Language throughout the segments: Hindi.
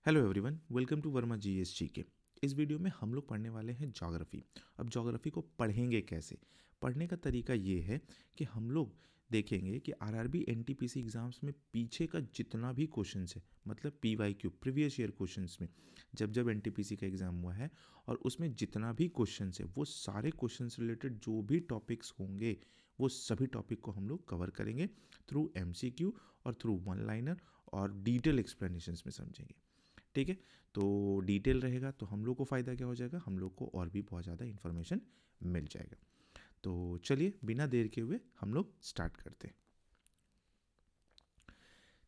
Hello everyone, welcome to Verma GSG के। इस वीडियो में हम लोग पढ़ने वाले हैं ज्योग्राफी। अब ज्योग्राफी को पढ़ेंगे कैसे? पढ़ने का तरीका ये है कि हम लोग देखेंगे कि आरआरबी एनटीपीसी एग्जाम्स में पीछे का जितना भी क्वेश्चंस है, मतलब पीवाईक्यू प्रीवियस ईयर क्वेश्चंस में जब जब एनटीपीसी का एग्ज़ाम हुआ है और उसमें जितना भी क्वेश्चंस है वो सारे क्वेश्चंस रिलेटेड जो भी टॉपिक्स होंगे वो सभी टॉपिक को हम लोग कवर करेंगे थ्रू एमसीक्यू और थ्रू वन लाइनर और डिटेल एक्सप्लेनेशंस में समझेंगे। ठीक है, तो डिटेल रहेगा तो हम लोग को फ़ायदा क्या हो जाएगा, हम लोग को और भी बहुत ज़्यादा इन्फॉर्मेशन मिल जाएगा। तो चलिए बिना देर के हुए हम लोग स्टार्ट करते हैं।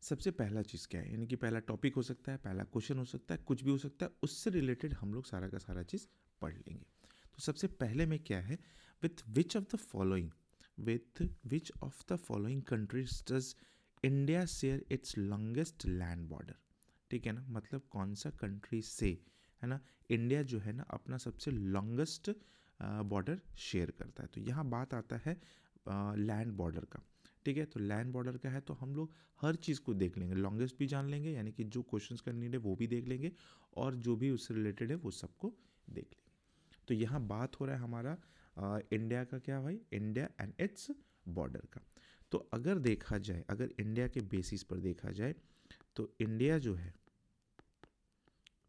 सबसे पहला चीज़ क्या है, यानी कि पहला टॉपिक हो सकता है, पहला क्वेश्चन हो सकता है, कुछ भी हो सकता है, उससे रिलेटेड हम लोग सारा का सारा चीज़ पढ़ लेंगे। तो सबसे पहले में क्या है, with which of the following countries does India share its longest land border. ठीक है ना, मतलब कौन सा कंट्री से, है ना, इंडिया जो है ना अपना सबसे लॉन्गेस्ट बॉर्डर शेयर करता है। तो यहाँ बात आता है लैंड बॉर्डर का। ठीक है, तो लैंड बॉर्डर का है तो हम लोग हर चीज़ को देख लेंगे, लॉन्गेस्ट भी जान लेंगे, यानी कि जो क्वेश्चंस का नीड है वो भी देख लेंगे और जो भी उससे रिलेटेड है वो सबको देख लेंगे। तो यहाँ बात हो रहा है हमारा इंडिया का, क्या भाई, इंडिया एंड इट्स बॉर्डर का। तो अगर देखा जाए, अगर इंडिया के बेसिस पर देखा जाए तो इंडिया जो है,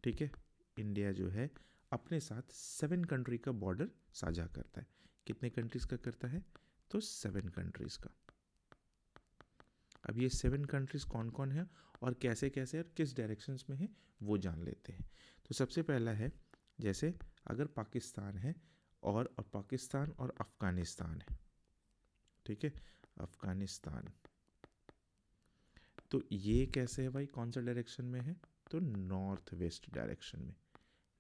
ठीक है, इंडिया जो है अपने साथ 7 कंट्री का बॉर्डर साझा करता है। कितने कंट्रीज़ का करता है? तो 7 कंट्रीज़ का। अब ये 7 कंट्रीज़ कौन कौन है और कैसे कैसे और किस डायरेक्शंस में है वो जान लेते हैं। तो सबसे पहला है, जैसे अगर पाकिस्तान है और पाकिस्तान और अफ़गानिस्तान है, ठीक है, अफ़गानिस्तान, तो ये कैसे है भाई, कौन सा डायरेक्शन में है? तो नॉर्थ वेस्ट डायरेक्शन में,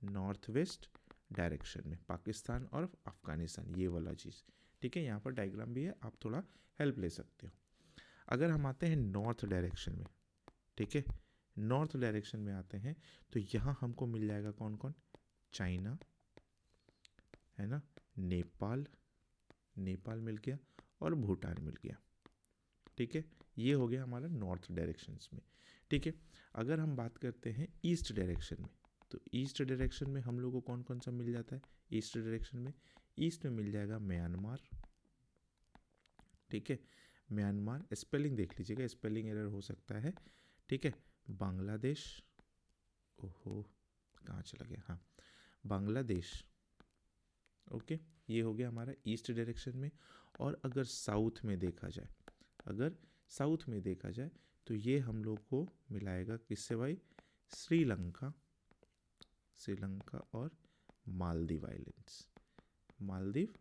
नॉर्थ वेस्ट डायरेक्शन में पाकिस्तान और अफ़गानिस्तान, ये वाला चीज़। ठीक है, यहाँ पर डायग्राम भी है, आप थोड़ा हेल्प ले सकते हो। अगर हम आते हैं नॉर्थ डायरेक्शन में, ठीक है, नॉर्थ डायरेक्शन में आते हैं तो यहाँ हमको मिल जाएगा कौन कौन? चाइना, है ना, नेपाल, नेपाल मिल गया और भूटान मिल गया। ठीक है, ये हो गया हमारा नॉर्थ डायरेक्शंस में। ठीक है, अगर हम बात करते हैं ईस्ट डायरेक्शन में, तो ईस्ट डायरेक्शन में हम लोग को कौन कौन सा मिल जाता है? ईस्ट डायरेक्शन में, ईस्ट में मिल जाएगा म्यांमार। ठीक है, म्यांमार, स्पेलिंग देख लीजिएगा, स्पेलिंग एरर हो सकता है। ठीक है, बांग्लादेश, ओहो कहाँ चला गया, हाँ, बांग्लादेश। ओके, ये हो गया हमारा ईस्ट डायरेक्शन में। और अगर साउथ में देखा जाए, अगर साउथ में देखा जाए तो ये हम लोग को मिलाएगा किससे भाई? श्रीलंका, श्रीलंका और मालदीव आइलैंड्स, मालदीव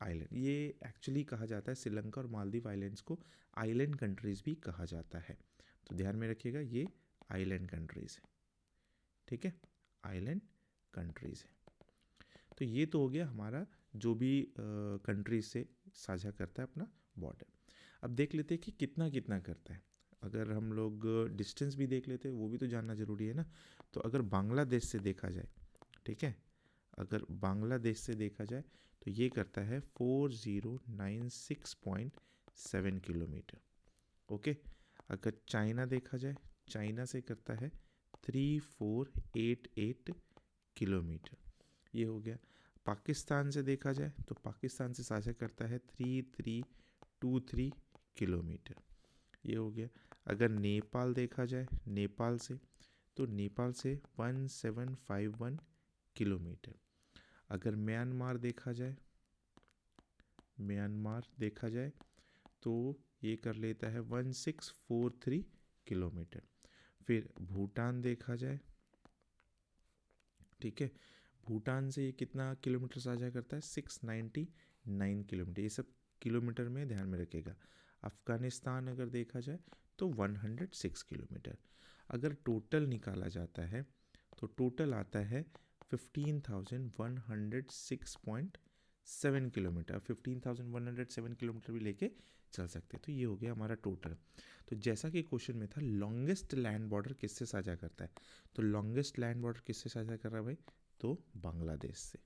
आइलैंड। ये एक्चुअली कहा जाता है, श्रीलंका और मालदीव आइलैंड्स को आइलैंड कंट्रीज़ भी कहा जाता है। तो ध्यान में रखिएगा, ये आइलैंड कंट्रीज़ है। ठीक है, आइलैंड कंट्रीज़ है। तो ये तो हो गया हमारा जो भी कंट्रीज से साझा करता है अपना बॉर्डर। अब देख लेते हैं कि कितना कितना करता है। अगर हम लोग डिस्टेंस भी देख लेते हैं, वो भी तो जानना ज़रूरी है ना। तो अगर बांग्लादेश से देखा जाए, ठीक है, अगर बांग्लादेश से देखा जाए तो ये करता है 4096.7 किलोमीटर। ओके, अगर चाइना देखा जाए, चाइना से करता है 3488 किलोमीटर, ये हो गया। पाकिस्तान से देखा जाए तो पाकिस्तान से साझा करता है 3323 किलोमीटर, ये हो गया। अगर नेपाल देखा जाए, नेपाल से, तो नेपाल से 1751 किलोमीटर। अगर म्यांमार देखा जाए, म्यांमार देखा जाए तो ये कर लेता है 1643 किलोमीटर। फिर भूटान देखा जाए, ठीक है, भूटान से ये कितना किलोमीटर साझा करता है? 699 किलोमीटर। ये सब किलोमीटर में ध्यान में रखिएगा। अफ़गानिस्तान अगर देखा जाए तो 106 किलोमीटर। अगर टोटल निकाला जाता है तो टोटल आता है 15,106.7 किलोमीटर। 15,107 किलोमीटर भी लेके चल सकते हैं। तो ये हो गया हमारा टोटल। तो जैसा कि क्वेश्चन में था, लॉन्गेस्ट लैंड बॉर्डर किससे साझा करता है? तो लॉन्गेस्ट लैंड बॉर्डर किससे साझा कर रहा है भाई? तो बांग्लादेश से,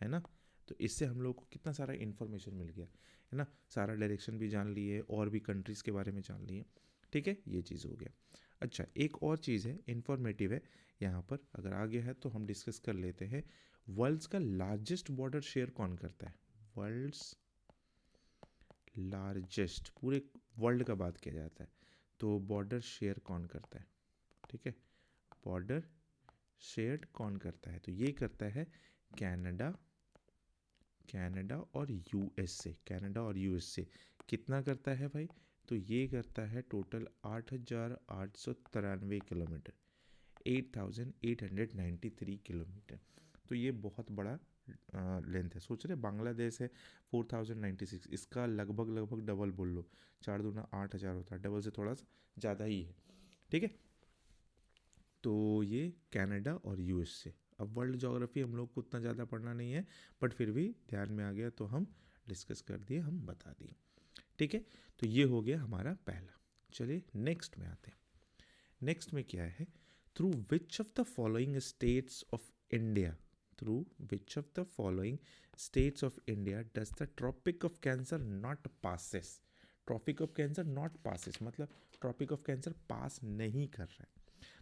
है ना। तो इससे हम लोग को कितना सारा इन्फॉर्मेशन मिल गया, है ना, सारा डायरेक्शन भी जान लिए और भी कंट्रीज़ के बारे में जान लिए। ठीक है, ये चीज़ हो गया। अच्छा, एक और चीज़ है, इंफॉर्मेटिव है यहाँ पर, अगर आगे है तो हम डिस्कस कर लेते हैं। वर्ल्ड्स का लार्जेस्ट बॉर्डर शेयर कौन करता है? वर्ल्ड्स लार्जेस्ट, पूरे वर्ल्ड का बात किया जाता है तो बॉर्डर शेयर कौन करता है? ठीक है, बॉर्डर शेयर कौन करता है? तो ये करता है कनाडा, कनाडा और यूएसए, कनाडा और यूएसए। कितना करता है भाई? तो ये करता है टोटल 8,893 किलोमीटर, 8,893 किलोमीटर। तो ये बहुत बड़ा लेंथ है। सोच रहे बांग्लादेश है 4,096, इसका लगभग लगभग डबल बोल लो, 4 दूना 8,000 होता है, डबल से थोड़ा सा ज़्यादा ही है। ठीक है, तो ये कनाडा और यूएसए। अब वर्ल्ड ज्योग्राफी हम लोग को उतना ज़्यादा पढ़ना नहीं है, बट फिर भी ध्यान में आ गया तो हम डिस्कस कर दिए, हम बता दिए। ठीक है, तो ये हो गया हमारा पहला। चलिए नेक्स्ट में आते हैं। नेक्स्ट में क्या है? Through which of the following states of India, through which of the following states of India does the tropic of cancer not passes? Tropic of cancer not passes मतलब ट्रॉपिक ऑफ कैंसर पास नहीं कर रहा है।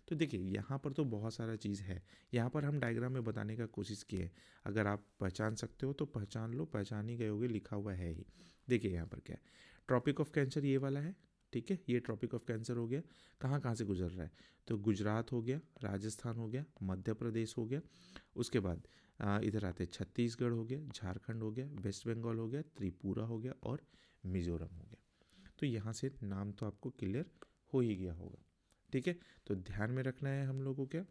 तो देखिए यहाँ पर तो बहुत सारा चीज़ है, यहाँ पर हम डायग्राम में बताने का कोशिश किए हैं। अगर आप पहचान सकते हो तो पहचान लो, पहचान ही गए होगे, लिखा हुआ है ही। देखिए यहाँ पर क्या है, ट्रॉपिक ऑफ कैंसर ये वाला है। ठीक है, ये ट्रॉपिक ऑफ कैंसर हो गया, कहाँ कहाँ से गुजर रहा है? तो गुजरात हो गया, राजस्थान हो गया, मध्य प्रदेश हो गया, उसके बाद इधर आते छत्तीसगढ़ हो गया, झारखंड हो गया, वेस्ट बंगाल हो गया, त्रिपुरा हो गया और मिजोरम हो गया। तो यहाँ से नाम तो आपको क्लियर हो ही गया होगा। ठीक है, तो ध्यान में रखना है हम लोगों क्या,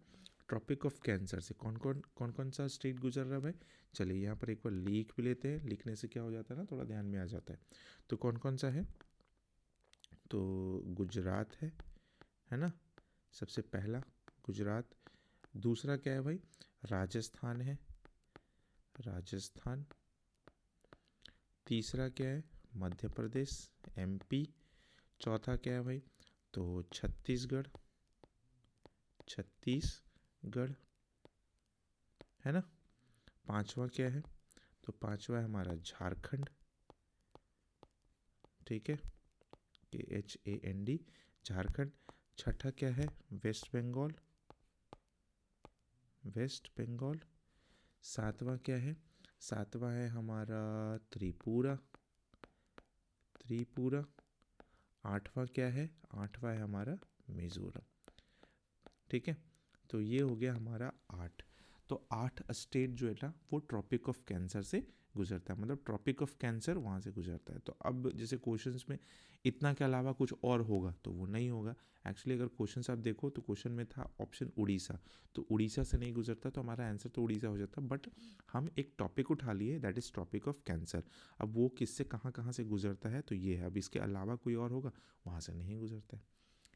ट्रॉपिक ऑफ कैंसर से कौन कौन सा स्टेट गुजर रहा है भाई। चलिए यहाँ पर एक बार लिख भी लेते हैं, लिखने से क्या हो जाता है ना, थोड़ा ध्यान में आ जाता है। तो कौन कौन सा है? तो गुजरात है ना, सबसे पहला गुजरात। दूसरा क्या है भाई? राजस्थान है, राजस्थान। तीसरा क्या है? मध्य प्रदेश, एमपी। चौथा क्या है भाई? तो छत्तीसगढ़, छत्तीसगढ़ है ना। पांचवा क्या है? तो पांचवा है हमारा झारखंड। ठीक है, KHAND, झारखंड। छठा क्या है? West Bengal, West Bengal. सातवां क्या है? सातवां है हमारा त्रिपुरा, त्रिपुरा। आठवां क्या है? आठवां है हमारा मिजोरम। ठीक है, तो ये हो गया हमारा 8। तो 8 स्टेट जो है ना वो ट्रॉपिक ऑफ कैंसर से गुजरता है, मतलब ट्रॉपिक ऑफ कैंसर वहाँ से गुजरता है। तो अब जैसे क्वेश्चंस में इतना के अलावा कुछ और होगा तो वो नहीं होगा। एक्चुअली अगर क्वेश्चंस आप देखो तो क्वेश्चन में था ऑप्शन उड़ीसा, तो उड़ीसा से नहीं गुजरता, तो हमारा आंसर तो उड़ीसा हो जाता। बट हम एक टॉपिक उठा लिए, that is topic of cancer. अब वो किससे कहाँ कहाँ से गुजरता है तो ये है। अब इसके अलावा कोई और होगा, वहाँ से नहीं गुजरता है।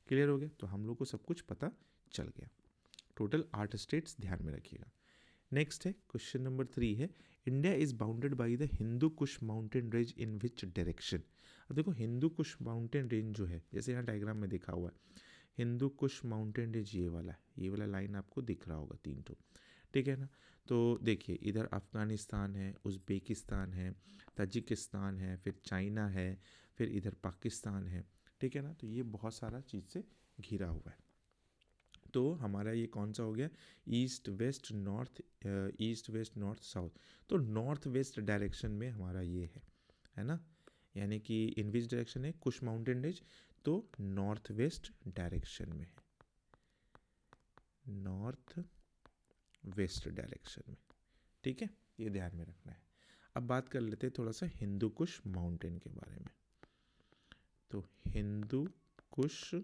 क्लियर हो गया? तो हम लोग को सब कुछ पता चल गया। टोटल 8 स्टेट्स, ध्यान में रखिएगा। नेक्स्ट है क्वेश्चन नंबर 3 है, India is bounded by the Hindu Kush mountain range in which direction? अब देखो हिंदू कुश माउंटेन रेंज जो है, जैसे यहाँ डायग्राम में देखा हुआ है, हिंदू कुश माउंटेन रेंज ये वाला है, ये वाला लाइन आपको दिख रहा होगा 3 तो। ठीक है ना, तो देखिए इधर अफगानिस्तान है, उज़्बेकिस्तान है, ताजिकिस्तान है, फिर चाइना है, फिर इधर पाकिस्तान है। ठीक है ना, तो ये बहुत सारा चीज़ से घिरा हुआ है। तो हमारा ये कौन सा हो गया? East west north, east west north south. तो नॉर्थ वेस्ट डायरेक्शन में हमारा ये है ना, यानी कि इन विच डायरेक्शन है? कुश माउंटेन रेंज, तो नॉर्थ वेस्ट डायरेक्शन में है, नॉर्थ वेस्ट डायरेक्शन में। ठीक है, ये ध्यान में रखना है। अब बात कर लेते हैं थोड़ा सा हिंदू कुश माउंटेन के बारे में। तो हिंदू कुश,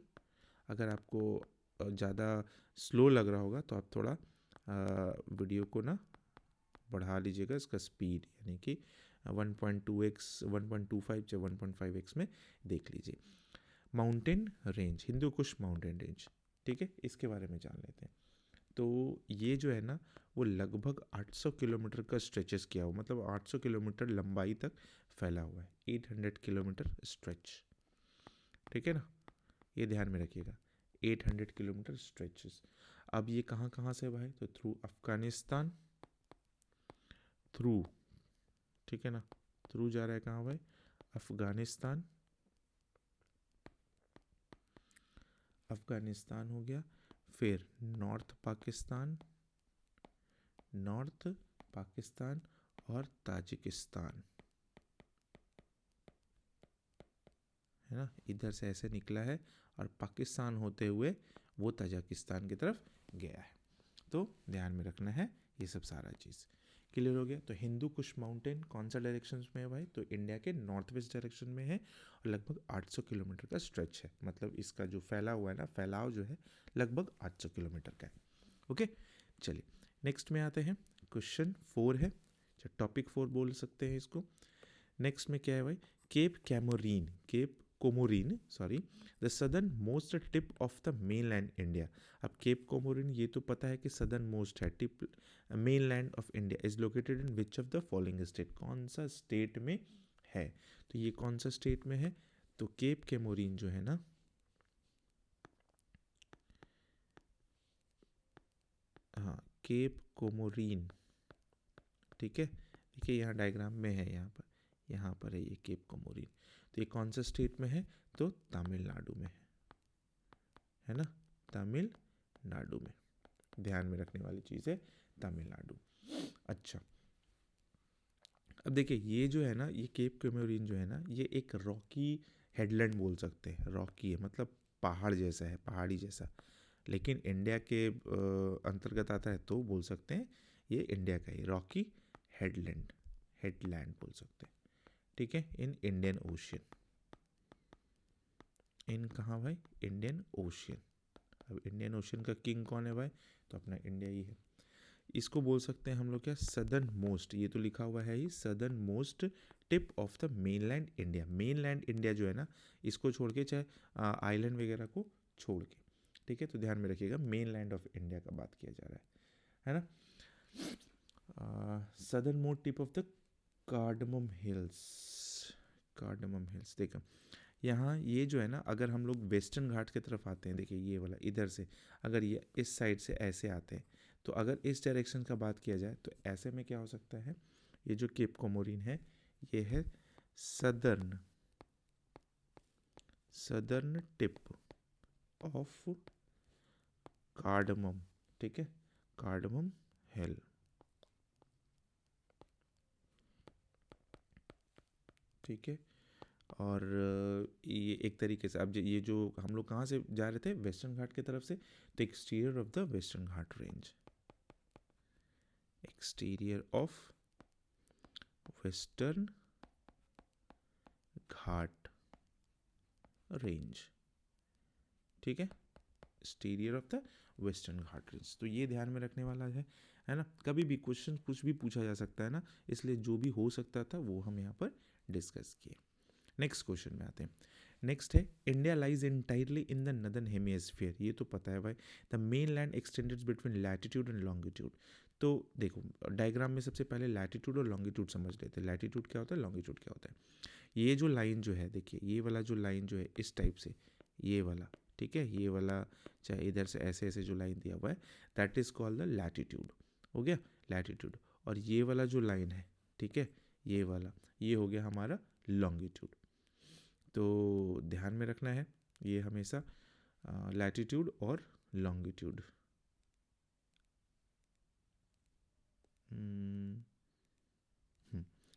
अगर आपको ज़्यादा स्लो लग रहा होगा तो आप थोड़ा वीडियो को ना बढ़ा लीजिएगा, इसका स्पीड, यानी कि 1.2x 1.25 या 1.5x में देख लीजिए। Mountain range, Hindu Kush mountain range, ठीक है, इसके बारे में जान लेते हैं। तो ये जो है ना वो लगभग 800 किलोमीटर का स्ट्रेचेस किया हुआ, मतलब 800 किलोमीटर लंबाई तक फैला हुआ है, 800 किलोमीटर स्ट्रेच। ठीक है ना, ये ध्यान में रखिएगा, 800 किलोमीटर स्ट्रेचेस। अब ये कहाँ कहाँ से भाई? तो थ्रू अफगानिस्तान, थ्रू, ठीक है ना, थ्रू जा रहा है कहाँ भाई? अफगानिस्तान, अफगानिस्तान हो गया, फिर नॉर्थ पाकिस्तान और ताजिकिस्तान, है ना, इधर से ऐसे निकला है और पाकिस्तान होते हुए वो ताजिकिस्तान की तरफ गया है। तो ध्यान में रखना है ये सब सारा चीज़। क्लियर हो गया। तो हिंदू कुश माउंटेन कौन सा डायरेक्शन में है भाई, तो इंडिया के नॉर्थ वेस्ट डायरेक्शन में है और लगभग 800 किलोमीटर का स्ट्रेच है, मतलब इसका जो फैला हुआ है ना, फैलाव जो है लगभग 800 किलोमीटर का है। ओके, चलिए नेक्स्ट में आते हैं। क्वेश्चन 4 है, टॉपिक 4 बोल सकते हैं इसको। नेक्स्ट में क्या है भाई, Cape Comorin sorry, the southern most tip of the mainland India. अब केप कोमोरिन ये तो पता है कि सदर्न मोस्ट है, tip mainland of India is located in which of the following state, कौन सा स्टेट में है, तो ये कौन सा स्टेट में है, तो केप कोमोरिन जो है ना, हाँ केप कोमोरिन, ठीक है, देखिए यहाँ डायग्राम में है, यहाँ पर है ये केप कोमोरिन। तो ये कौन सा स्टेट में है, तो तमिलनाडु में है ना, तमिलनाडु में, ध्यान में रखने वाली चीज़ है तमिलनाडु। अच्छा, अब देखिए ये जो है ना, ये केप कोमोरिन जो है ना, ये एक रॉकी हेडलैंड बोल सकते हैं, रॉकी है मतलब पहाड़ जैसा है, पहाड़ी जैसा, लेकिन इंडिया के अंतर्गत आता है तो बोल सकते हैं ये इंडिया का ही रॉकी हेडलैंड बोल सकते हैं, ठीक है, इन इंडियन ओशियन, इन कहाँ भाई, इंडियन ओशियन। अब इंडियन ओशियन का किंग कौन है भाई, तो अपना इंडिया ही है। इसको बोल सकते हैं हम लोग क्या, सदर्न मोस्ट, ये तो लिखा हुआ है ही, southern most tip of the mainland India. Mainland India जो है ना, इसको छोड़ के, चाहे आइलैंड वगैरह को छोड़ के, ठीक है, तो ध्यान में रखिएगा मेनलैंड ऑफ इंडिया का बात किया जा रहा है ना। Southern most tip of the cardamom hills, देखो यहाँ ये जो है ना, अगर हम लोग वेस्टर्न घाट की तरफ आते हैं, देखिए ये वाला इधर से, अगर ये इस साइड से ऐसे आते हैं, तो अगर इस डायरेक्शन का बात किया जाए तो ऐसे में क्या हो सकता है, ये जो केप कोमोरिन है ये है सदर्न टिप ऑफ कार्डमम, ठीक है, कार्डमम हिल, ठीक है। और ये एक तरीके से, अब ये जो हम लोग कहाँ से जा रहे थे, वेस्टर्न घाट की तरफ से, तो exterior of the western Ghat range, exterior of western Ghat range, ठीक है, exterior of the western Ghat range. तो ये ध्यान में रखने वाला है ना, कभी भी क्वेश्चन कुछ भी पूछा जा सकता है ना, इसलिए जो भी हो सकता था वो हम यहाँ पर डिस्कस किए। नेक्स्ट क्वेश्चन में आते हैं। नेक्स्ट है, India lies entirely in the northern hemisphere, ये तो पता है भाई, the main land extended between latitude and longitude. तो देखो डायग्राम में सबसे पहले लैटिट्यूड और लॉन्गिट्यूड समझ लेते हैं, लैटिट्यूड क्या होता है, लॉन्गिट्यूड क्या होता है। ये जो लाइन जो है, देखिए ये वाला जो लाइन जो है इस टाइप से, ये वाला, ठीक है, ये वाला चाहे इधर से ऐसे ऐसे जो लाइन दिया हुआ है, that is called the latitude, हो गया लैटिट्यूड। और ये वाला जो लाइन है, ठीक है, ये वाला, ये हो गया हमारा लॉन्गिट्यूड। तो ध्यान में रखना है ये हमेशा लैटिट्यूड और लॉन्गिट्यूड,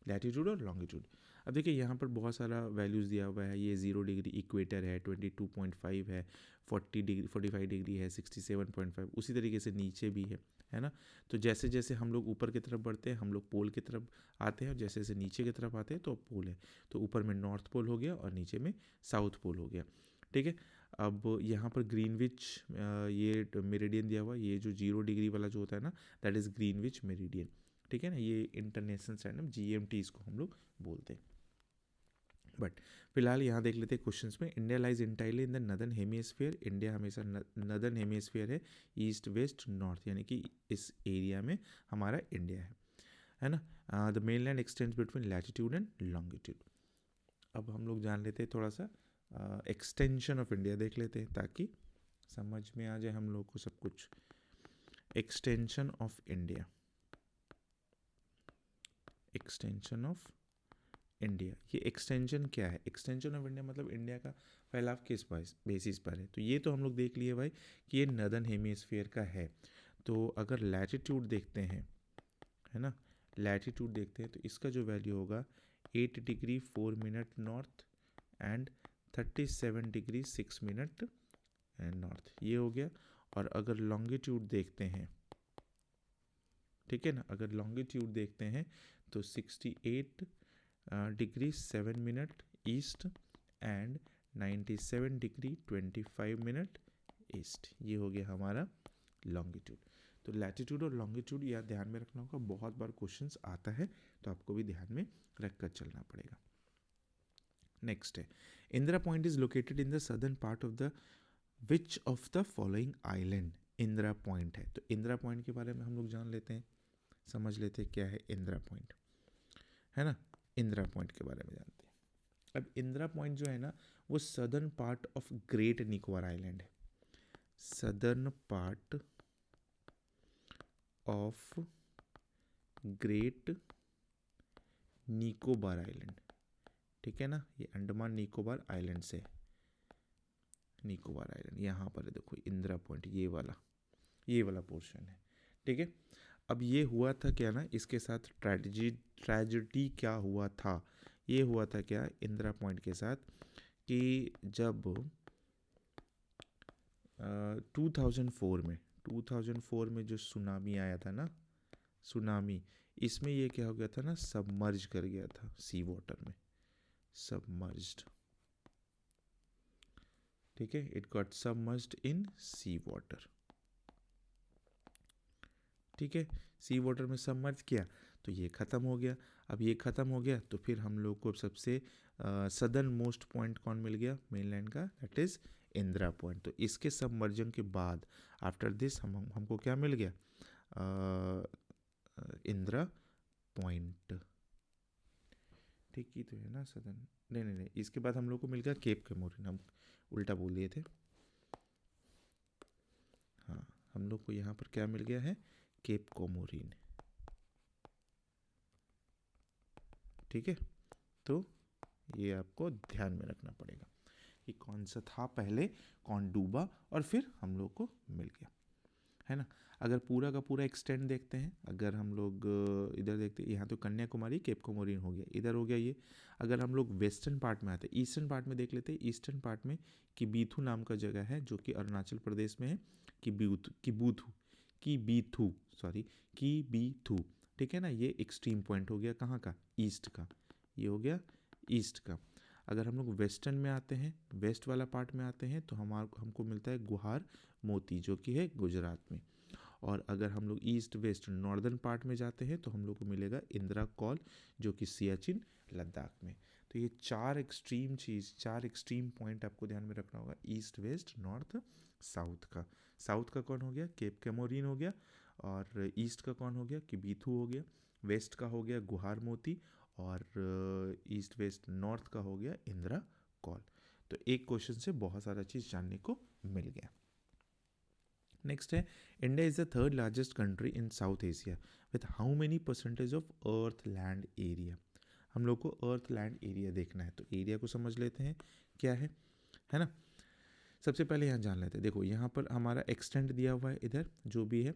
लैटिट्यूड और लॉन्गिट्यूड। अब देखिए यहाँ पर बहुत सारा वैल्यूज़ दिया हुआ है, ये 0 डिग्री इक्वेटर है, 22.5 है, 40 डिग्री 45 डिग्री है, 67.5, उसी तरीके से नीचे भी है ना। तो जैसे जैसे हम लोग ऊपर की तरफ बढ़ते हैं हम लोग पोल की तरफ आते हैं, और जैसे जैसे नीचे की तरफ आते हैं तो पोल है, तो ऊपर में नॉर्थ पोल हो गया और नीचे में साउथ पोल हो गया, ठीक है। अब यहाँ पर ग्रीनविच ये मेरिडियन दिया हुआ, ये जो 0 डिग्री वाला जो होता है ना, दैट इज़ ग्रीनविच मेरिडियन, ठीक है ना, ये इंटरनेशनल स्टैंडर्ड GMT इसको हम लोग बोलते हैं। बट फिलहाल यहाँ देख लेते हैं क्वेश्चंस में, India lies entirely in the northern hemisphere, India हमेशा नदर्न हेमिस्फीयर है, ईस्ट वेस्ट नॉर्थ, यानी कि इस एरिया में हमारा इंडिया है ना। The main land x tends between latitude and longitude. अब हम लोग जान लेते हैं थोड़ा सा एक्सटेंशन ऑफ इंडिया देख लेते हैं, ताकि समझ में आ जाए हम लोग को सब कुछ। Extension of India, extension of India, ये एक्सटेंशन क्या है, एक्सटेंशन ऑफ इंडिया मतलब इंडिया का फैलाव किस बेसिस पर है। तो ये तो हम लोग देख लिए भाई कि ये नर्दर्न हेमिस्फीयर का है। तो अगर लैटिट्यूड देखते हैं, है ना, लैटिट्यूड देखते हैं तो इसका जो वैल्यू होगा 8 degree 4 minute north and 37 degree 6 minute north, ये हो गया। और अगर लॉन्गिट्यूड देखते हैं, ठीक है ना, अगर लॉन्गिट्यूड देखते हैं तो 68 degree 7 minute east and 97 degree 25 minute east, ये हो गया हमारा लॉन्गिट्यूड। तो लैटिट्यूड और लॉन्गिट्यूड याद ध्यान में रखना होगा, बहुत बार क्वेश्चंस आता है तो आपको भी ध्यान में रख कर चलना पड़ेगा। नेक्स्ट है, Indira point is located in the southern part of the which of the following island Indira point है। तो इंदिरा पॉइंट के बारे में हम लोग जान लेते हैं, समझ लेते हैं क्या है इंदिरा पॉइंट, है ना। इंदिरा पॉइंट के बारे में जानते हैं। अब इंदिरा पॉइंट जो है ना वो southern part of great Nicobar island है, southern part of great Nicobar island, ठीक है ना। ये अंडमान निकोबार आइलैंड से, निकोबार आइलैंड यहाँ पर है, देखो इंदिरा पॉइंट ये वाला पोर्शन है, ठीक है। अब ये हुआ था क्या ना, इसके साथ ट्रेजिडी क्या हुआ था, ये हुआ था क्या इंदिरा पॉइंट के साथ कि जब 2004 में जो सुनामी आया था ना, सुनामी, इसमें ये क्या हो गया था ना, सबमर्ज कर गया था सी वाटर में, सबमर्ज्ड, ठीक है, it got submerged in sea water, ठीक है, सी वाटर में सबमर्ज किया तो ये ख़त्म हो गया। अब ये ख़त्म हो गया तो फिर हम लोग को सबसे सदर्न मोस्ट पॉइंट कौन मिल गया मेनलैंड का, दैट इज़ इंदिरा पॉइंट। तो इसके सबमर्जन के बाद आफ्टर दिस हमको क्या मिल गया, इंदिरा पॉइंट, ठीक ही तो है ना सदर्न, नहीं, इसके बाद हम लोग को मिल गया केप कोमोरिन, हम उल्टा बोल दिए थे, हाँ, हम लोग को यहाँ पर क्या मिल गया है, केप कोमोरिन, ठीक है। तो ये आपको ध्यान में रखना पड़ेगा कि कौन सा था पहले, कौन डूबा और फिर हम लोग को मिल गया, है ना। अगर पूरा का पूरा एक्सटेंड देखते हैं, अगर हम लोग इधर देखते हैं, यहाँ तो कन्याकुमारी केप कोमोरिन हो गया, इधर हो गया ये। अगर हम लोग वेस्टर्न पार्ट में आते हैं, ईस्टर्न पार्ट में देख लेते हैं, ईस्टर्न पार्ट में किबीथू नाम का जगह है जो कि अरुणाचल प्रदेश में है, किबीथू, ठीक है ना। ये एक्सट्रीम पॉइंट हो गया कहाँ का, ईस्ट का, ये हो गया ईस्ट का। अगर हम लोग वेस्टर्न में आते हैं, वेस्ट वाला पार्ट में आते हैं तो हमको मिलता है गुहार मोती जो कि है गुजरात में। और अगर हम लोग ईस्ट वेस्ट नॉर्दर्न पार्ट में जाते हैं तो हम लोग को मिलेगा इंदिरा कॉल जो कि सियाचिन लद्दाख में। तो ये चार एक्सट्रीम पॉइंट आपको ध्यान में रखना होगा, ईस्ट वेस्ट नॉर्थ साउथ का। साउथ का कौन हो गया, केप कोमोरिन हो गया, और ईस्ट का कौन हो गया, किबीथू हो गया, वेस्ट का हो गया गुहार मोती, और ईस्ट वेस्ट नॉर्थ का हो गया इंदिरा कॉल। तो एक क्वेश्चन से बहुत सारा चीज़ जानने को मिल गया। नेक्स्ट है, India is the third largest country in south Asia with how many percentage of earth land area. हम लोग को अर्थ लैंड एरिया देखना है, तो एरिया को समझ लेते हैं क्या है ना। सबसे पहले यहाँ जान लेते हैं, देखो यहाँ पर हमारा एक्सटेंट दिया हुआ है, इधर जो भी है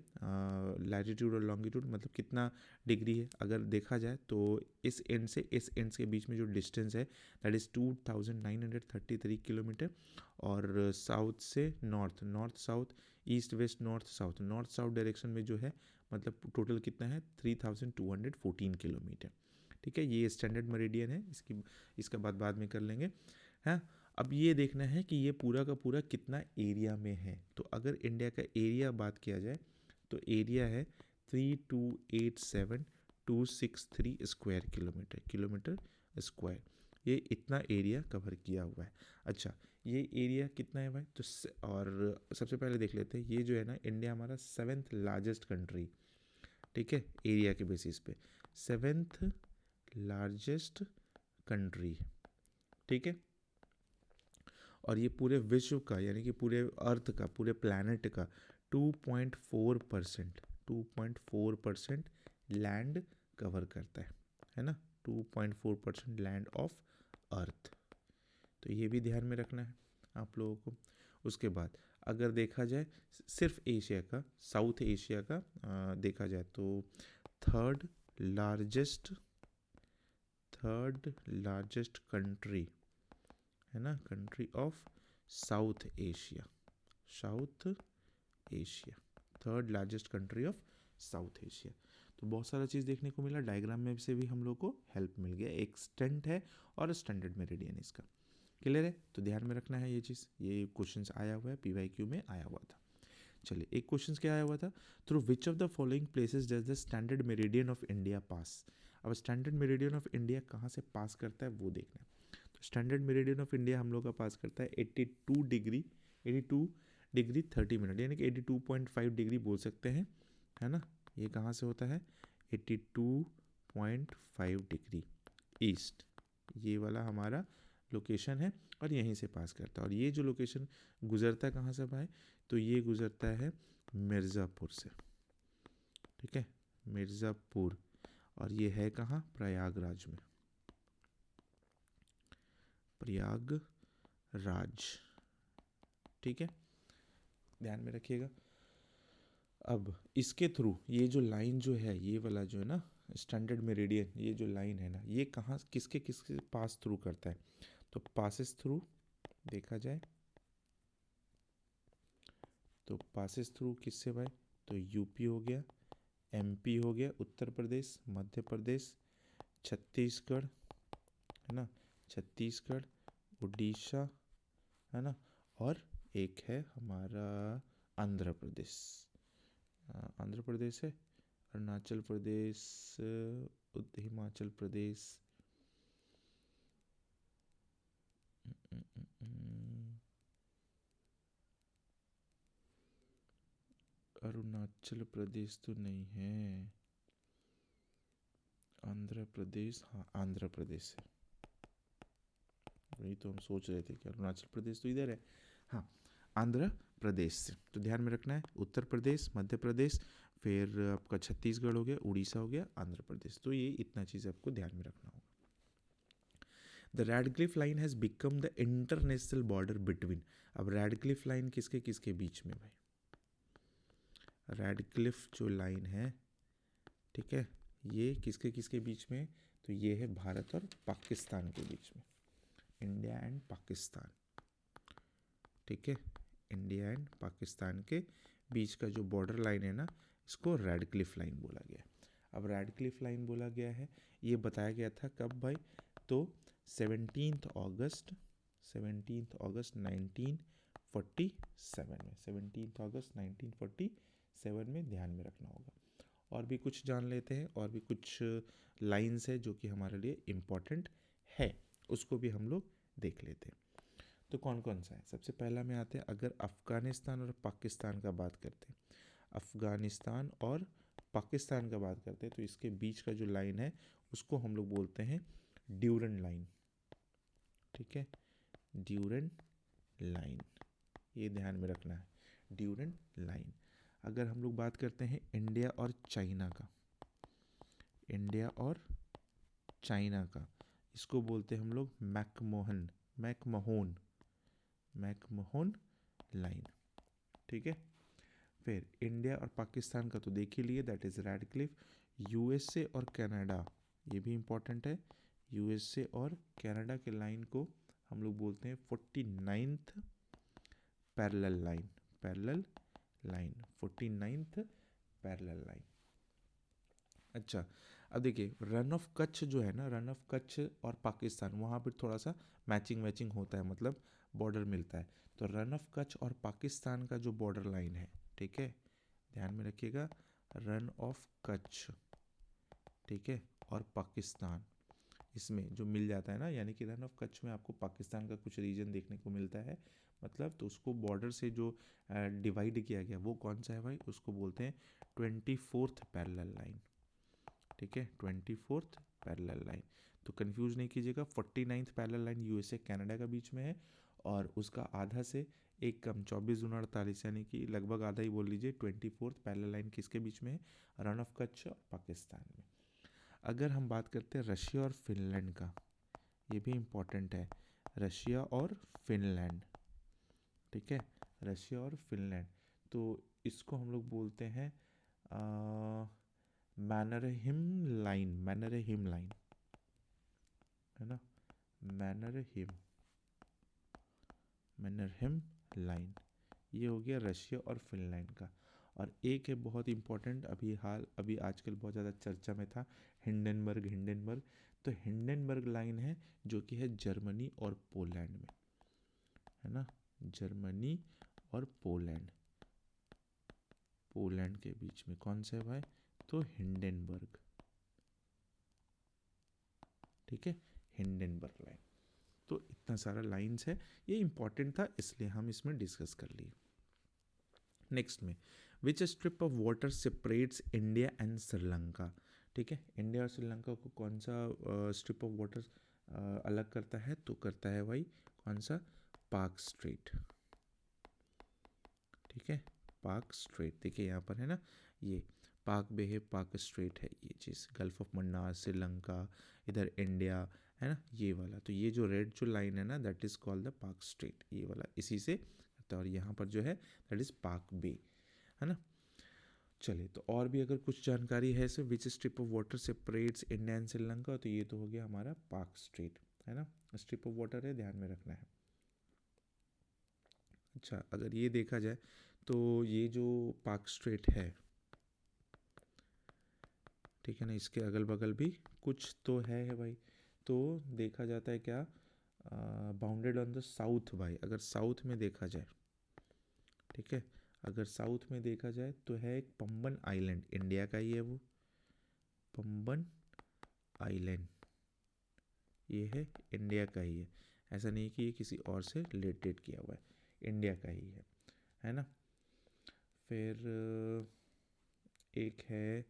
लैटिट्यूड और लॉन्गिट्यूड, मतलब कितना डिग्री है। अगर देखा जाए तो इस एंड से इस एंड के बीच में जो डिस्टेंस है दैट इज़ 2933 किलोमीटर, और साउथ से north south, east west north south direction में जो है मतलब टोटल कितना है 3214 किलोमीटर, ठीक है। ये स्टैंडर्ड मेरिडियन है, इसका बाद में कर लेंगे, हैं। अब ये देखना है कि ये पूरा का पूरा कितना एरिया में है। तो अगर इंडिया का एरिया बात किया जाए तो एरिया है 3287263 स्क्वायर किलोमीटर स्क्वायर, ये इतना एरिया कवर किया हुआ है। अच्छा, ये एरिया कितना है भाई, तो और सबसे पहले देख लेते हैं, ये जो है ना इंडिया हमारा 7th लार्जेस्ट कंट्री, ठीक है, एरिया के बेसिस पे 7th लार्जेस्ट कंट्री, ठीक है। और ये पूरे विश्व का यानी कि पूरे अर्थ का, पूरे प्लैनेट का 2.4% लैंड कवर करता है ना, 2.4% लैंड ऑफ अर्थ। तो ये भी ध्यान में रखना है। आप लोगों को। उसके बाद अगर देखा जाए सिर्फ एशिया का, साउथ एशिया का देखा जाए तो थर्ड लार्जेस्ट कंट्री है ना, country of south Asia, third largest country of south Asia. तो बहुत सारा चीज़ देखने को मिला, डायग्राम में से भी हम लोग को हेल्प मिल गया। एक स्टेंट है और स्टैंडर्ड मेरिडियन इसका। क्लियर है? तो ध्यान में रखना है ये चीज़, ये क्वेश्चंस आया हुआ है, PYQ में आया हुआ था। चलिए एक क्वेश्चन क्या आया हुआ था, through which of the following places does the standard meridian of India pass. अब स्टैंडर्ड मेरिडियन ऑफ इंडिया कहाँ से पास करता है वो देखना है। तो स्टैंडर्ड मेरिडियन ऑफ इंडिया हम लोग का पास करता है 82 डिग्री 30 मिनट, यानी कि 82.5 डिग्री बोल सकते हैं, है ना। ये कहाँ से होता है, 82.5 डिग्री ईस्ट, ये वाला हमारा लोकेशन है और यहीं से पास करता है। और ये जो लोकेशन गुजरता है कहाँ से भाई, तो ये गुजरता है मिर्ज़ापुर से, ठीक है, मिर्ज़ापुर। और ये है कहाँ, प्रयागराज में, प्रयागराज, ठीक है, ध्यान में रखिएगा। अब इसके थ्रू ये जो लाइन जो है, ये वाला जो है ना स्टैंडर्ड मेरिडियन, ये जो लाइन है ना, ये कहाँ किसके किसके पास थ्रू करता है, तो पासिस थ्रू देखा जाए तो पासिस थ्रू किससे भाई, तो यूपी हो गया, MP हो गया, उत्तर प्रदेश, मध्य प्रदेश, छत्तीसगढ़, है ना, छत्तीसगढ़, उड़ीसा, है ना, और एक है हमारा आंध्र प्रदेश, आंध्र प्रदेश है, अरुणाचल प्रदेश, हिमाचल प्रदेश, अरुणाचल प्रदेश तो नहीं है, आंध्र प्रदेश, हाँ आंध्र प्रदेश है, वही तो हम सोच रहे थे कि अरुणाचल प्रदेश तो इधर है, हाँ आंध्र प्रदेश से। तो ध्यान में रखना है, उत्तर प्रदेश, मध्य प्रदेश, फिर आपका छत्तीसगढ़ हो गया, उड़ीसा हो गया, आंध्र प्रदेश। तो ये इतना चीज़ आपको ध्यान में रखना होगा। The Radcliffe line has become the international border between. अब रैडक्लिफ लाइन किसके किसके बीच में भाई, रैडक्लिफ जो लाइन है, ठीक है, ये किसके किसके बीच में, तो ये है भारत और पाकिस्तान के बीच में, इंडिया एंड पाकिस्तान, ठीक है, इंडिया एंड पाकिस्तान के बीच का जो बॉर्डर लाइन है ना, इसको रैडक्लिफ लाइन बोला गया है। अब रैडक्लिफ लाइन बोला गया है, ये बताया गया था कब भाई, तो 17 अगस्त 1947 में, 17 अगस्त 1947 में, ध्यान में रखना होगा। और भी कुछ जान लेते हैं, और भी कुछ लाइंस है जो कि हमारे लिए इम्पोर्टेंट है, उसको भी हम लोग देख लेते हैं। तो कौन कौन सा है, सबसे पहला में आते हैं, अगर अफ़गानिस्तान और पाकिस्तान का बात करते हैं, अफ़गानिस्तान और पाकिस्तान का बात करते हैं, तो इसके बीच का जो लाइन है उसको हम लोग बोलते हैं ड्यूरन लाइन, ठीक है, ड्यूरन लाइन, ये ध्यान में रखना है, ड्यूरन लाइन। अगर हम लोग बात करते हैं इंडिया और चाइना का, इंडिया और चाइना का, इसको बोलते हैं हम लोग मैकमोहन लाइन, ठीक है। फिर इंडिया और पाकिस्तान का तो देख ही लिए, दैट इज़ रैडक्लिफ। USA और कनाडा, ये भी इम्पोर्टेंट है, USA और कनाडा के लाइन को हम लोग बोलते हैं 49th parallel line, 49th parallel line. अच्छा, अब देखिए रन ऑफ कच्छ जो है ना, रन ऑफ कच्छ और पाकिस्तान, वहाँ पर थोड़ा सा मैचिंग होता है, मतलब बॉर्डर मिलता है। तो रन ऑफ कच्छ और पाकिस्तान का जो बॉर्डर लाइन है, ठीक है, ध्यान में रखिएगा, रन ऑफ कच्छ, ठीक है, और पाकिस्तान, इसमें जो मिल जाता है ना, यानी कि रन ऑफ कच्छ में आपको पाकिस्तान का कुछ रीजन देखने को मिलता है, मतलब तो उसको बॉर्डर से जो डिवाइड किया गया वो कौन सा है भाई, उसको बोलते हैं 24th पैरेलल लाइन, ठीक है, 24th पैरेलल लाइन। तो कंफ्यूज नहीं कीजिएगा, 49th parallel line USA Canada का बीच में है, और उसका आधा से एक कम 24 दूना 48, यानी कि लगभग आधा ही बोल लीजिए, 24th पैरेलल लाइन किसके बीच में है, रन ऑफ कच्छ और पाकिस्तान में। अगर हम बात करते हैं रशिया और फिनलैंड का, ये भी इम्पोर्टेंट है, रशिया और फिनलैंड, ठीक है, रशिया और फिनलैंड। तो इसको हम लोग बोलते हैं मैनरहिम लाइन, मैनरहिम लाइन, है ना, मैनरहिम, मैनरहिम लाइन। ये हो गया रशिया और फिनलैंड का। और एक है बहुत इंपॉर्टेंट, अभी आजकल बहुत ज़्यादा चर्चा में था, हिंडनबर्ग, हिंडनबर्ग। तो हिंडनबर्ग लाइन है जो कि है जर्मनी और पोलैंड में, है ना, जर्मनी और पोलैंड, पोलैंड के बीच में कौन सा है भाई, तो हिंडनबर्ग, ठीक है, हिंडनबर्ग लाइन। तो इतना सारा लाइंस है, ये इंपॉर्टेंट था इसलिए हम इसमें डिस्कस कर लिए। नेक्स्ट में, which strip of water separates India and Sri Lanka. ठीक है, इंडिया और श्रीलंका को कौन सा स्ट्रिप ऑफ वाटर अलग करता है, तो करता है भाई कौन सा, पाक स्ट्रेट। ठीक है, पाक स्ट्रेट, देखिए यहाँ पर है ना, ये पाक बे है, पाक स्ट्रेट है, ये चीज़ गल्फ ऑफ मन्नार, श्रीलंका, इधर इंडिया, है ना, ये वाला। तो ये जो रेड जो लाइन है ना, दैट इज़ कॉल्ड द पाक स्ट्रेट, ये वाला इसी से। और यहाँ पर जो है दैट इज़ पाक बे, है ना। चलिए, तो और भी अगर कुछ जानकारी है sir, which strip of water separates India and Sri Lanka, तो ये तो हो गया हमारा पाक स्ट्रेट, है ना, स्ट्रिप ऑफ वाटर है, ध्यान में रखना है। अच्छा, अगर ये देखा जाए तो ये जो पाक स्ट्रेट है, ठीक है ना, इसके अगल बगल भी कुछ तो है भाई। तो देखा जाता है क्या, बाउंडेड ऑन द साउथ भाई, अगर साउथ में देखा जाए, ठीक है, अगर साउथ में देखा जाए तो है एक पंबन आइलैंड, इंडिया का ही है वो, पंबन आइलैंड, ये है इंडिया का ही है, ऐसा नहीं कि ये किसी और से रिलेटेड किया हुआ है, इंडिया का ही है ना। फिर एक है,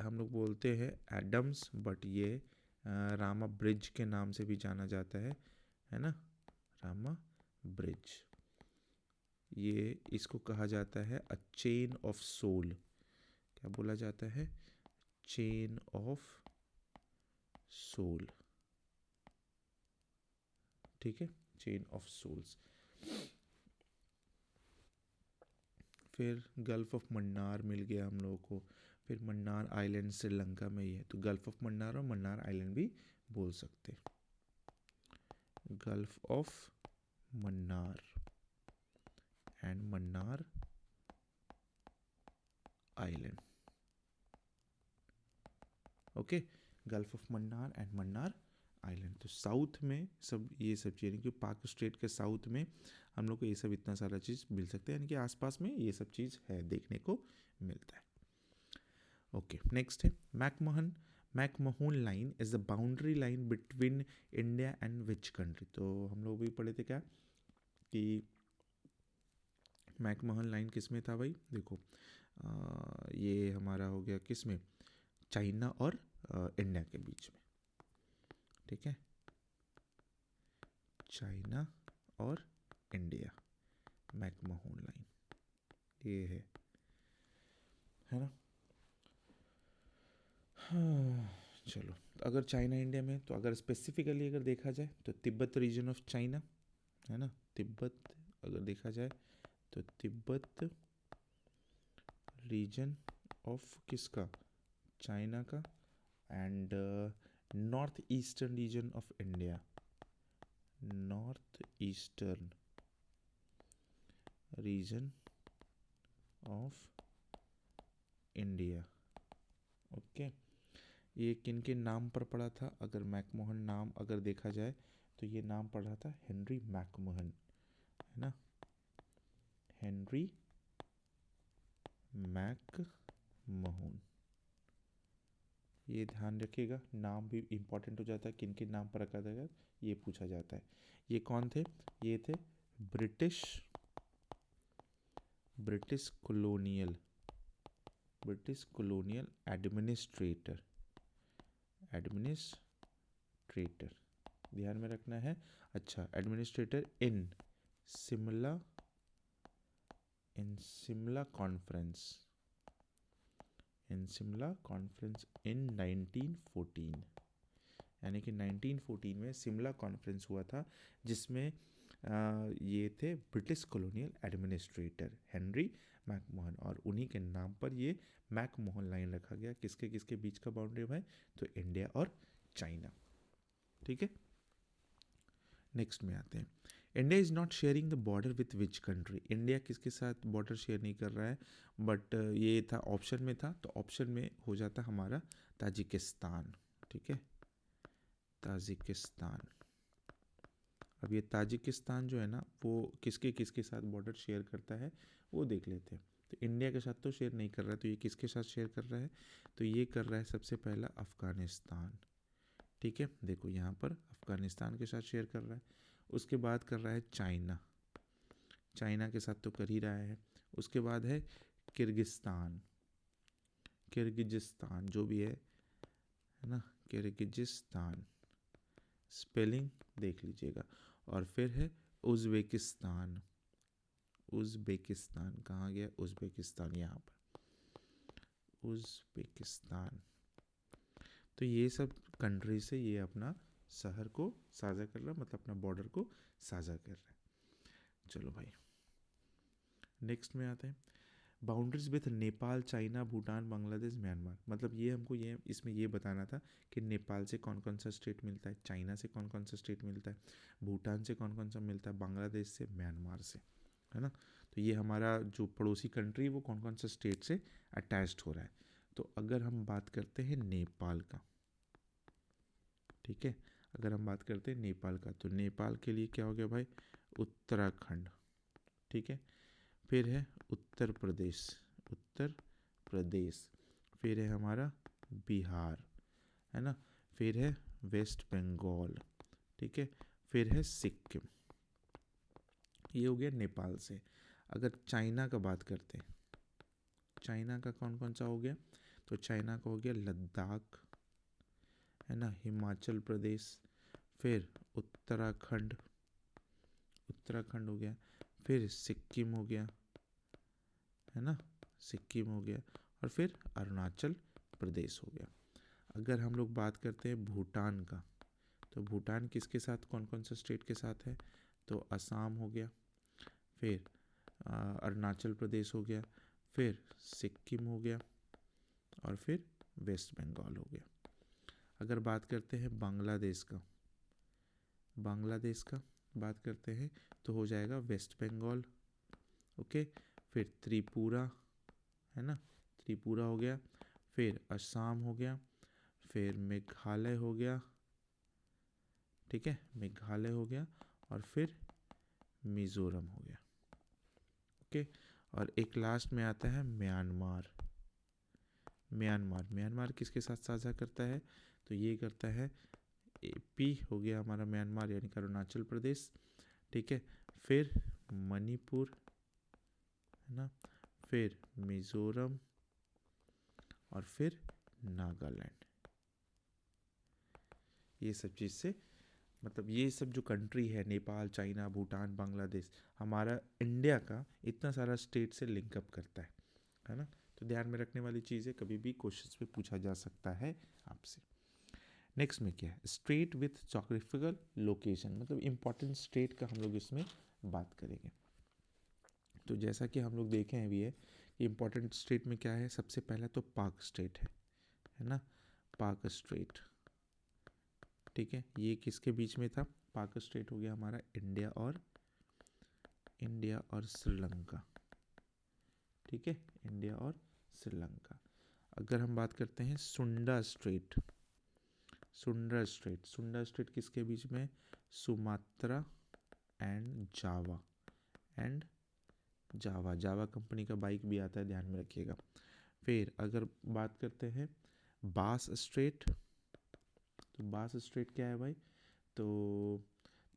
हम लोग बोलते हैं एडम्स, बट ये रामा ब्रिज के नाम से भी जाना जाता है ना, रामा ब्रिज। ये इसको कहा जाता है अ चेन ऑफ सोल, क्या बोला जाता है, चेन ऑफ सोल, ठीक है, चेन ऑफ सोल्स। फिर गल्फ ऑफ मन्नार मिल गया हम लोगों को। फिर मन्नार आइलैंड श्रीलंका में ही है, तो गल्फ ऑफ मन्नार और मन्नार आइलैंड भी बोल सकते हैं, gulf of Mannar and Mannar island. Okay, gulf of Mannar and Mannar island. तो साउथ में सब ये सब चीज़ें, क्योंकि पाक स्टेट के साउथ में हम लोग को ये सब इतना सारा चीज़ मिल सकता है, यानी कि आसपास में ये सब चीज़ है, देखने को मिलता है। ओके, नेक्स्ट है McMahon, McMahon line is the boundary line between India and which country. तो हम लोग भी पढ़े थे क्या कि मैकमोहन लाइन किस में था भाई, देखो ये हमारा हो गया किस में, चाइना और इंडिया के बीच में, ठीक है, चाइना और इंडिया, मैकमोहन लाइन ये है ना। हाँ, चलो, अगर चाइना इंडिया में, तो अगर स्पेसिफिकली अगर देखा जाए तो तिब्बत रीजन ऑफ चाइना, है ना, तिब्बत अगर देखा जाए तो तिब्बत रीजन ऑफ किसका, चाइना का, and north eastern region of India, north eastern region of India. Okay, ये किन के नाम पर पड़ा था, अगर मैकमोहन नाम अगर देखा जाए तो ये नाम पड़ा था हेनरी मैकमोहन, है ना, हेनरी मैकमोहन। ये ध्यान रखिएगा, नाम भी इम्पोर्टेंट हो जाता है, किन के नाम पर रखा जाएगा ये पूछा जाता है। ये कौन थे, ये थे ब्रिटिश कॉलोनियल एडमिनिस्ट्रेटर, ध्यान में रखना है। अच्छा, एडमिनिस्ट्रेटर इन शिमला कॉन्फ्रेंस, इन 1914, यानी कि 1914 में शिमला कॉन्फ्रेंस हुआ था, जिसमें ये थे British colonial administrator Henry McMahon, और उन्हीं के नाम पर ये मैकमोहन लाइन रखा गया। किसके किसके बीच का बाउंड्री भाई? तो इंडिया और चाइना। ठीक है, नेक्स्ट में आते हैं। India is not sharing the border with which country? India किसके साथ बॉर्डर शेयर नहीं कर रहा है, बट ये था ऑप्शन में था, तो ऑप्शन में हो जाता हमारा ताजिकिस्तान। ठीक है, ताजिकिस्तान। अब ये ताजिकिस्तान जो है ना, वो किसके किसके साथ बॉर्डर शेयर करता है वो देख लेते हैं। तो इंडिया के साथ तो शेयर नहीं कर रहा है, तो ये किसके साथ शेयर कर रहा है? तो ये कर रहा है सबसे पहला अफ़गानिस्तान। ठीक है, देखो यहाँ पर अफ़गानिस्तान के साथ शेयर कर रहा है। उसके बाद कर रहा है चाइना, चाइना के साथ तो कर ही रहा है। उसके बाद है किर्गिस्तान, किर्गिजिस्तान जो भी है ना, किर्गिजिस्तान, स्पेलिंग देख लीजिएगा। और फिर है उज़्बेकिस्तान, उज़्बेकिस्तान कहाँ गया? उज़्बेकिस्तान यहाँ पर, उज़्बेकिस्तान। तो ये सब कंट्री से ये अपना शहर को साझा कर रहा है, मतलब अपना बॉर्डर को साझा कर रहा है। चलो भाई, नेक्स्ट में आते हैं। Boundaries with Nepal, China, Bhutan, Bangladesh, Myanmar. मतलब ये हमको ये इसमें ये बताना था कि नेपाल से कौन कौन सा स्टेट मिलता है, चाइना से कौन कौन सा स्टेट मिलता है, भूटान से कौन कौन सा मिलता है, बांग्लादेश से, म्यांमार से, है ना। तो ये हमारा जो पड़ोसी कंट्री वो कौन कौन सा स्टेट से अटैच्ड हो रहा है। तो अगर हम बात करते हैं नेपाल का, ठीक है, अगर हम बात करते हैं नेपाल का, तो नेपाल के लिए क्या हो गया भाई? उत्तराखंड। ठीक है, फिर है उत्तर प्रदेश, उत्तर प्रदेश, फिर है हमारा बिहार, है ना, फिर है वेस्ट बंगाल, ठीक है, फिर है सिक्किम। ये हो गया नेपाल से। अगर चाइना का बात करते हैं, चाइना का कौन कौन सा हो गया? तो चाइना का हो गया लद्दाख, है ना, हिमाचल प्रदेश, फिर उत्तराखंड, उत्तराखंड हो गया, फिर सिक्किम हो गया, है ना, सिक्किम हो गया, और फिर अरुणाचल प्रदेश हो गया। अगर हम लोग बात करते हैं भूटान का, तो भूटान किसके साथ, कौन कौन सा स्टेट के साथ है? तो असम हो गया, फिर अरुणाचल प्रदेश हो गया, फिर सिक्किम हो गया, और फिर वेस्ट बंगाल हो गया। अगर बात करते हैं बांग्लादेश का, बांग्लादेश का बात करते हैं तो हो जाएगा वेस्ट बंगाल, ओके, फिर त्रिपुरा, है ना, त्रिपुरा हो गया, फिर असम हो गया, फिर मेघालय हो गया, ठीक है, मेघालय हो गया, और फिर मिज़ोरम हो गया, ओके। और एक लास्ट में आता है म्यांमार। म्यांमार, म्यांमार किसके साथ साझा करता है? तो ये करता है एपी हो गया हमारा म्यांमार, यानी कि अरुणाचल प्रदेश, ठीक है, फिर मणिपुर, है ना, फिर मिज़ोरम, और फिर नागालैंड। ये सब चीज़ से, मतलब ये सब जो कंट्री है, नेपाल, चाइना, भूटान, बांग्लादेश, हमारा इंडिया का इतना सारा स्टेट से लिंकअप करता है ना। तो ध्यान में रखने वाली चीज़ है, कभी भी क्वेश्चंस पे पूछा जा सकता है आपसे। नेक्स्ट में क्या है? स्टेट विथ जोग्राफिकल लोकेशन, मतलब इम्पोर्टेंट स्टेट का हम लोग इसमें बात करेंगे। तो जैसा कि हम लोग देखे हैं भी है कि इम्पोर्टेंट स्टेट में क्या है, सबसे पहला तो पाक स्टेट है ना, पाक स्टेट, ठीक है। ये किसके बीच में था? पाक स्टेट हो गया हमारा इंडिया और श्रीलंका, ठीक है, इंडिया और श्रीलंका। अगर हम बात करते हैं सुंडा स्ट्रेट, सुंडा स्ट्रेट, सुंडा स्ट्रेट किसके बीच में? Sumatra and Java, and Java, Java company का बाइक भी आता है, ध्यान में रखिएगा। फिर अगर बात करते हैं बास स्ट्रेट, तो बास स्ट्रेट क्या है भाई? तो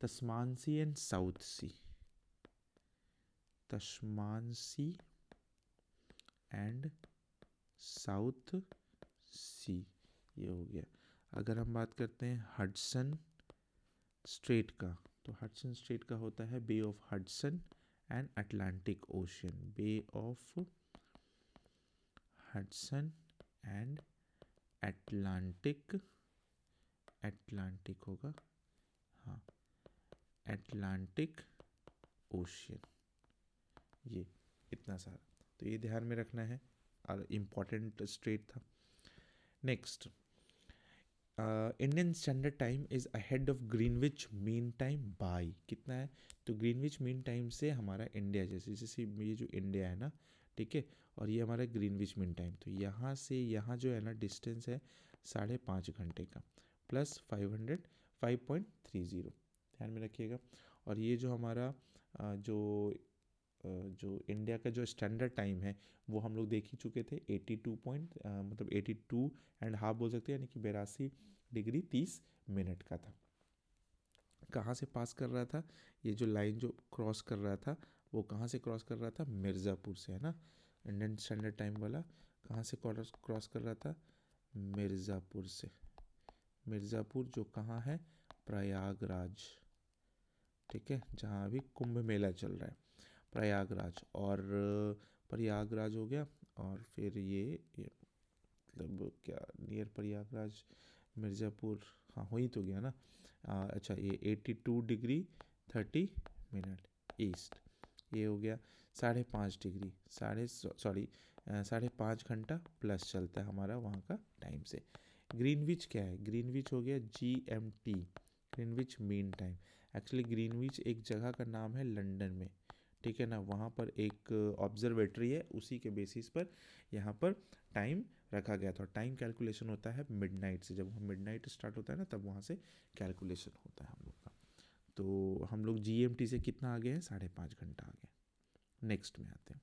Tasman Sea and South Sea, Tasman Sea and South Sea, ये हो गया। अगर हम बात करते हैं हडसन स्ट्रेट का, तो हडसन स्ट्रेट का होता है bay of Hudson and Atlantic ocean, bay of Hudson and Atlantic, Atlantic होगा, हाँ, अटलांटिक ओशियन, ये इतना सारा, तो ये ध्यान में रखना है और इम्पॉर्टेंट स्ट्रेट था। Next, Indian standard time is ahead of Greenwich mean time by कितना है, तो ग्रीनविच मीन टाइम से हमारा इंडिया, जैसे जैसे ये जो इंडिया है ना, ठीक है, और ये हमारा ग्रीनविच मीन टाइम, तो यहाँ से यहाँ जो है ना डिस्टेंस है 5.5 घंटे का, प्लस 530, ध्यान में रखिएगा। और ये जो हमारा जो इंडिया का जो स्टैंडर्ड टाइम है वो हम लोग देख ही चुके थे, 82.5 बोल सकते हैं, यानी कि 82 डिग्री 30 मिनट का था। कहाँ से पास कर रहा था, ये जो लाइन जो क्रॉस कर रहा था वो कहाँ से क्रॉस कर रहा था, मिर्ज़ापुर से, है ना। इंडियन स्टैंडर्ड टाइम वाला कहाँ से क्रॉस कर रहा था, मिर्ज़ापुर से। मिर्ज़ापुर जो कहाँ है, प्रयागराज, ठीक है, जहाँ अभी कुंभ मेला चल रहा है, प्रयागराज। और प्रयागराज हो गया, और फिर ये मतलब क्या नियर प्रयागराज मिर्ज़ापुर, हाँ हो ही तो गया ना। अच्छा, ये 82 डिग्री 30 मिनट ईस्ट, ये हो गया 5.5 डिग्री, 5.5 घंटा प्लस चलता है हमारा वहाँ का टाइम से। ग्रीनविच क्या है, ग्रीनविच हो गया GMT, Greenwich mean time. Actually Greenwich एक जगह का नाम है लंदन में, ठीक है ना, वहाँ पर एक ऑब्जर्वेटरी है, उसी के बेसिस पर यहाँ पर टाइम रखा गया था। टाइम कैलकुलेशन होता है मिडनाइट से, जब मिडनाइट स्टार्ट होता है ना तब वहाँ से कैलकुलेशन होता है हम लोग का। तो हम लोग GMT से कितना आगे हैं, 5.5 घंटा आगे। नेक्स्ट में आते हैं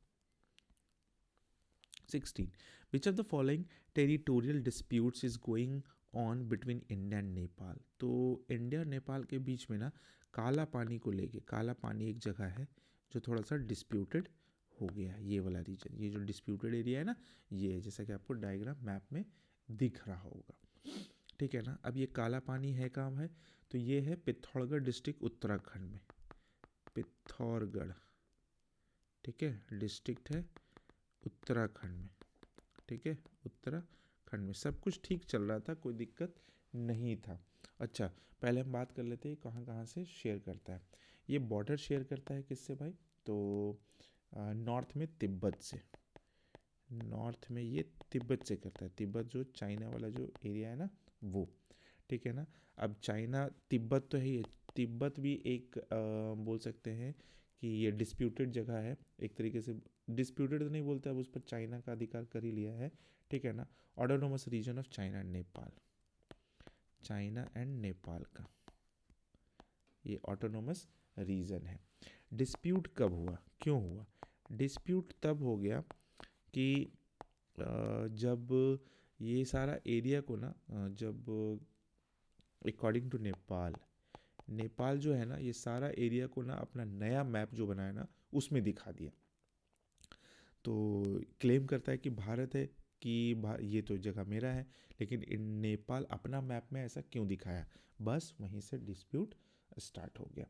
16, विच of the following territorial disputes is going on between India and Nepal. तो इंडिया और नेपाल के बीच में ना काला पानी को लेके, काला पानी एक जगह है जो थोड़ा सा डिस्प्यूटेड हो गया है, ये वाला रीजन, ये जो डिस्प्यूटेड एरिया है ना, ये है, जैसा कि आपको डायग्राम मैप में दिख रहा होगा, ठीक है ना। अब ये काला पानी है कहाँ है, तो ये है पिथौरागढ़ डिस्ट्रिक्ट उत्तराखंड में, पिथौरागढ़, ठीक है, डिस्ट्रिक्ट है उत्तराखंड में, ठीक है, उत्तराखंड में। सब कुछ ठीक चल रहा था, कोई दिक्कत नहीं था। अच्छा, पहले हम बात कर लेते हैं कहाँ कहाँ से शेयर करता है। ये बॉर्डर शेयर करता है किससे भाई, तो नॉर्थ में तिब्बत से, नॉर्थ में ये तिब्बत से करता है, तिब्बत जो चाइना वाला जो एरिया है ना वो, ठीक है ना। अब चाइना तिब्बत तो है ही, तिब्बत भी एक बोल सकते हैं कि ये डिस्प्यूटेड जगह है, एक तरीके से डिस्प्यूटेड तो नहीं बोलते, अब उस पर चाइना का अधिकार कर ही लिया है, ठीक है ना। Autonomous region of China and Nepal, China and Nepal का ये ऑटोनोमस रीजन है। डिस्प्यूट कब हुआ, क्यों हुआ, डिस्प्यूट तब हो गया कि जब ये सारा एरिया को ना, जब अकॉर्डिंग टू नेपाल, नेपाल जो है ना ये सारा एरिया को ना अपना नया मैप जो बनाया ना उसमें दिखा दिया। तो क्लेम करता है कि भारत है कि ये तो जगह मेरा है, लेकिन नेपाल अपना मैप में ऐसा क्यों दिखाया, बस वहीं से डिस्प्यूट स्टार्ट हो गया।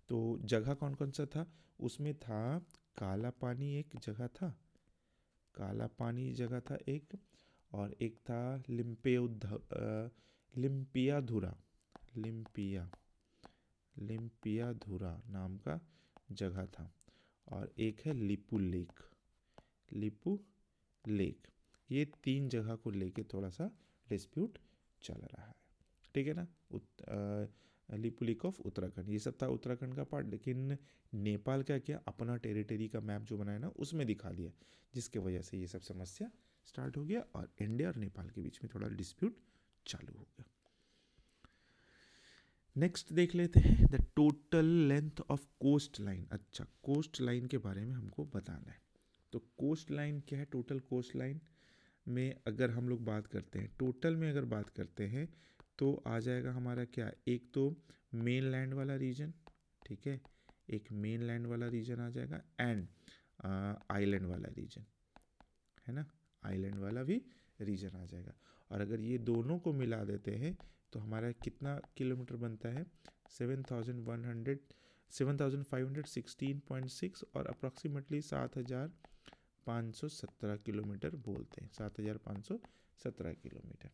तो जगह कौन कौन सा था, उसमें था काला पानी एक जगह था, काला पानी जगह था एक, और एक था लिम्पियाधुरा, लिम्पिया लिम्पियाधुरा नाम का जगह था, और एक है लिपू लेक, लिपू लेक। ये 3 जगह को लेके थोड़ा सा डिस्प्यूट चल रहा है, ठीक है ना। लिपू लेक ऑफ उत्तराखंड, ये सब था उत्तराखंड का पार्ट, लेकिन नेपाल का क्या अपना टेरिटरी का मैप जो बनाया ना उसमें दिखा दिया, जिसके वजह से ये सब समस्या स्टार्ट हो गया और इंडिया और नेपाल के बीच में थोड़ा डिस्प्यूट चालू हो गया। नेक्स्ट देख लेते हैं the total length of coast line. अच्छा, कोस्ट लाइन के बारे में हमको बताना है। तो कोस्ट लाइन क्या है, टोटल कोस्ट लाइन में अगर हम लोग बात करते हैं, टोटल में अगर बात करते हैं तो आ जाएगा हमारा क्या, एक तो मेन लैंड वाला रीजन, ठीक है, एक मेन लैंड वाला रीजन आ जाएगा, एंड आइलैंड वाला रीजन, है ना, आइलैंड वाला भी रीजन आ जाएगा। और अगर ये दोनों को मिला देते हैं तो हमारा कितना किलोमीटर बनता है, 7,516.6 और अप्रॉक्सीमेटली 7,517 किलोमीटर बोलते हैं, 7,517 किलोमीटर।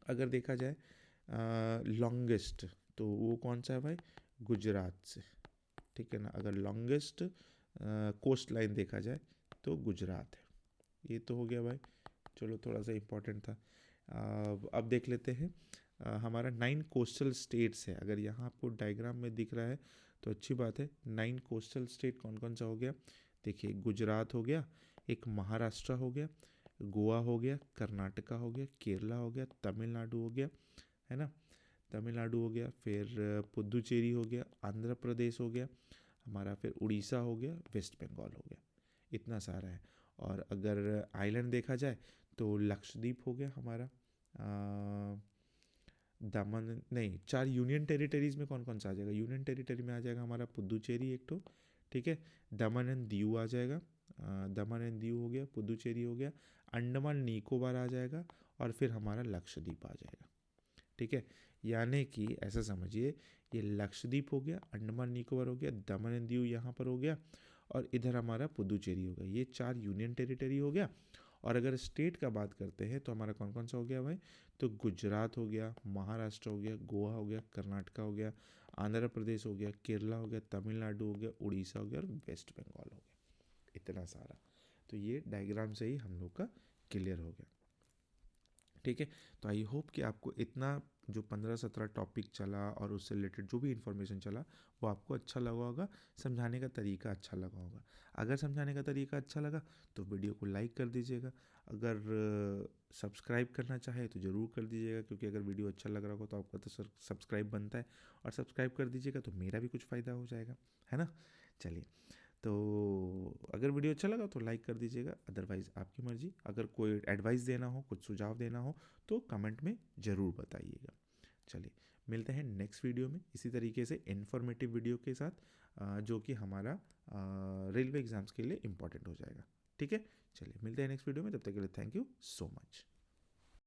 अगर देखा जाए लॉन्गेस्ट तो वो कौन सा है भाई, गुजरात से, ठीक है ना। अगर लॉन्गेस्ट कोस्ट लाइन देखा जाए तो गुजरात है। ये तो हो गया भाई, चलो थोड़ा सा इम्पोर्टेंट था। अब देख लेते हैं हमारा 9 कोस्टल स्टेट्स है। अगर यहाँ आपको डायग्राम में दिख रहा है तो अच्छी बात है। 9 कोस्टल स्टेट कौन कौन सा हो गया, देखिए गुजरात हो गया, एक महाराष्ट्र हो गया, गोवा हो गया, कर्नाटका हो गया, केरला हो गया, तमिलनाडु हो गया, है ना, तमिलनाडु हो गया, फिर पुदुचेरी हो गया, आंध्र प्रदेश हो गया हमारा, फिर उड़ीसा हो गया, वेस्ट बंगाल हो गया। इतना सारा है। और अगर आइलैंड देखा जाए तो लक्षद्वीप हो गया हमारा, दमन नहीं, 4 यूनियन टेरिटरीज़ में कौन कौन सा आ जाएगा, यूनियन टेरिटरी में आ जाएगा हमारा पुदुचेरी एक तो, ठीक है, दमन एंड दीव आ जाएगा, दमन एंड दीव हो गया, पुदुचेरी हो गया, अंडमान निकोबार आ जाएगा, और फिर हमारा लक्षद्वीप आ जाएगा, ठीक है। यानी कि ऐसा समझिए, ये लक्षद्वीप हो गया, अंडमान निकोबार हो गया, दमन एंड दीव यहाँ पर हो गया, और इधर हमारा पुदुचेरी हो गया। ये 4 यूनियन टेरिटरी हो गया। और अगर स्टेट का बात करते हैं तो हमारा कौन कौन सा हो गया भाई, तो गुजरात हो गया, महाराष्ट्र हो गया, गोवा हो गया, कर्नाटका हो गया, आंध्र प्रदेश हो गया, केरला हो गया, तमिलनाडु हो गया, उड़ीसा हो गया, और वेस्ट बंगाल हो गया। इतना सारा, तो ये डायग्राम से ही हम लोग का क्लियर हो गया, ठीक है। तो आई होप कि आपको इतना जो 15-17 टॉपिक चला और उससे रिलेटेड जो भी इन्फॉर्मेशन चला वो आपको अच्छा लगा होगा, समझाने का तरीका अच्छा लगा होगा। अगर समझाने का तरीका अच्छा लगा तो वीडियो को लाइक कर दीजिएगा। अगर सब्सक्राइब करना चाहे तो ज़रूर कर दीजिएगा, क्योंकि अगर वीडियो अच्छा लग रहा होगा तो आपका तो सब्सक्राइब बनता है, और सब्सक्राइब कर दीजिएगा तो मेरा भी कुछ फ़ायदा हो जाएगा, है ना। चलिए, तो अगर वीडियो अच्छा लगा तो लाइक कर दीजिएगा, अदरवाइज़ आपकी मर्ज़ी। अगर कोई एडवाइस देना हो, कुछ सुझाव देना हो तो कमेंट में ज़रूर बताइएगा। चलिए, मिलते हैं नेक्स्ट वीडियो में इसी तरीके से इन्फॉर्मेटिव वीडियो के साथ, जो कि हमारा रेलवे एग्ज़ाम्स के लिए इम्पॉर्टेंट हो जाएगा, ठीक है। चलिए, मिलते हैं नेक्स्ट वीडियो में, तब तक के लिए थैंक यू सो मच।